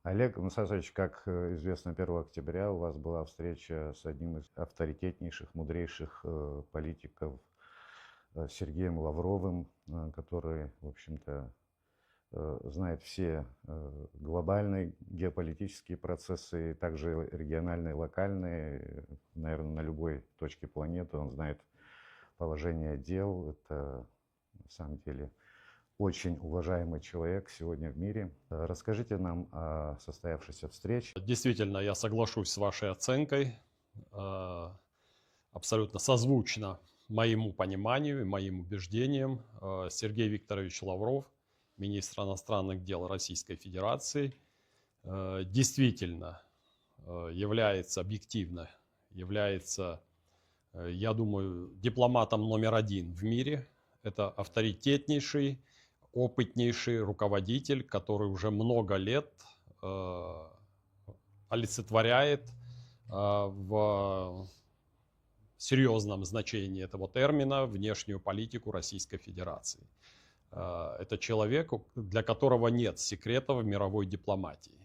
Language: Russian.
Олег Насасович, как известно, 1 октября у вас была встреча с одним из авторитетнейших, мудрейших политиков Сергеем Лавровым, который, в общем-то, знает все глобальные геополитические процессы, также региональные, локальные, наверное, на любой точке планеты. Он знает положение дел. Это, на самом деле, очень уважаемый человек сегодня в мире. Расскажите нам о состоявшейся встрече. Действительно, я соглашусь с вашей оценкой. Абсолютно созвучно моему пониманию и моим убеждениям. Сергей Викторович Лавров, министр иностранных дел Российской Федерации, действительно является объективно, является, я думаю, дипломатом номер 1 в мире. Это авторитетнейший, опытнейший руководитель, который уже много лет олицетворяет в серьезном значении этого термина внешнюю политику Российской Федерации. Это человек, для которого нет секретов в мировой дипломатии.